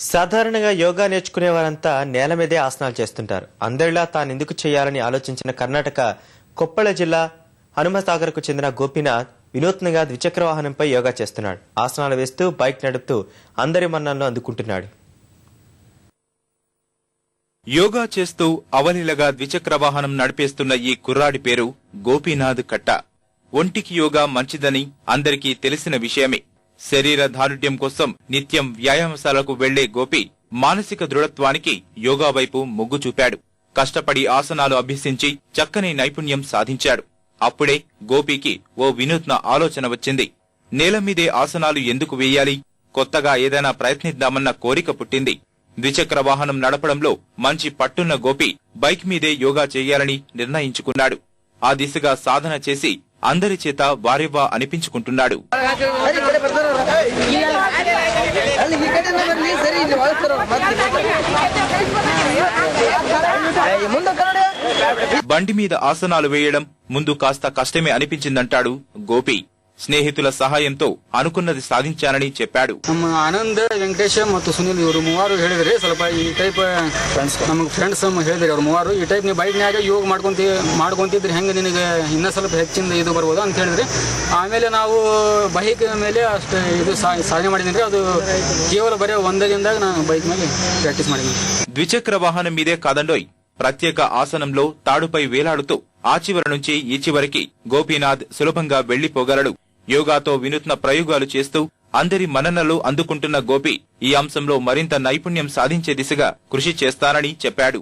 సాధారణంగా యోగా నేర్చుకునే వారంతా నేల మీదే ఆసనాలు చేస్తుంటారు. అందరిలా తాను ఎందుకు చేయాలని ఆలోచించిన కర్ణాటక కొప్పళ జిల్లా హనుమసాగర్కు చెందిన గోపీనాథ్ వినూత్నంగా ద్విచక్ర వాహనంపై యోగా చేస్తున్నాడు. ఆసనాలు వేస్తూ బైక్ నడుపుతూ అందరి మన్ననలు అందుకుంటున్నాడు. యోగా చేస్తూ అవలీలగా ద్విచక్ర వాహనం నడిపేస్తున్న ఈ కుర్రాడి పేరు గోపీనాథ్ కట్ట. ఒంటికి యోగా మంచిదని అందరికీ తెలిసిన విషయమే. శరీర దారుఢ్యం కోసం నిత్యం వ్యాయామశాలకు వెళ్లే గోపి మానసిక దృఢత్వానికి యోగా వైపు మొగ్గు చూపాడు. కష్టపడి ఆసనాలు అభ్యసించి చక్కని నైపుణ్యం సాధించాడు. అప్పుడే గోపీకి ఓ వినూత్న ఆలోచన వచ్చింది. నేల మీదే ఆసనాలు ఎందుకు వేయాలి, కొత్తగా ఏదైనా ప్రయత్నిద్దామన్న కోరిక పుట్టింది. ద్విచక్ర వాహనం నడపడంలో మంచి పట్టున్న గోపి బైక్ మీదే యోగా చేయాలని నిర్ణయించుకున్నాడు. ఆ దిశగా సాధన చేసి అందరి చేత వారేవా అనిపించుకుంటున్నాడు. బండి మీద ఆసనాలు వేయడం ముందు కాస్త కష్టమే అనిపించిందంటాడు గోపి. స్నేహితుల సహాయంతో అనుకున్నది సాధించానని చెప్పాడు. ಆನಂದ್ ವೆಂಕಟೇಶ್ ಮತ್ತು ಸುನಿಲ್ ಇವರು ಮೂವರು ಹೇಳಿದ್ರಿ ಸ್ವಲ್ಪ ಈ ಟೈಪ್ ನಮಗೆ ಫ್ರೆಂಡ್ಸ್ ಹೇಳಿದ್ರಿ. ಅವ್ರು ಮೂವರು ಈ ಟೈಪ್ ನೀವು ಬೈಕ್ನ್ಯಾಗ ಯೋಗ ಮಾಡ್ಕೊಂತಿದ್ರಿ ಹೆಂಗೆ ನಿನಗೆ ಇನ್ನೂ ಸ್ವಲ್ಪ ಹೆಚ್ಚಿಂದ ಇದು ಬರ್ಬೋದು ಅಂತ ಹೇಳಿದ್ರಿ. ಆಮೇಲೆ ನಾವು ಬೈಕ್ ಮೇಲೆ ಅಷ್ಟು ಇದು ಸಾಧನೆ ಮಾಡಿದ್ರಿ. ಅದು ಕೇವಲ ಬರೀ ಒಂದೇ ದಿನದಾಗ ನಾನು ಬೈಕ್ ಮೇಲೆ ಪ್ರಾಕ್ಟೀಸ್ ಮಾಡಿದ್ದೀನಿ. ద్విచక్ర వాహనం మీదే కాదండోయ్, ప్రత్యేక ఆసనంలో తాడుపై వేలాడుతూ ఆ చివరి నుంచి ఈ చివరికి గోపీనాథ్ సులభంగా వెళ్లిపోగలడు. యోగాతో వినూత్న ప్రయోగాలు చేస్తూ అందరి మన్ననలు అందుకుంటున్న గోపి ఈ అంశంలో మరింత నైపుణ్యం సాధించే దిశగా కృషి చేస్తానని చెప్పాడు.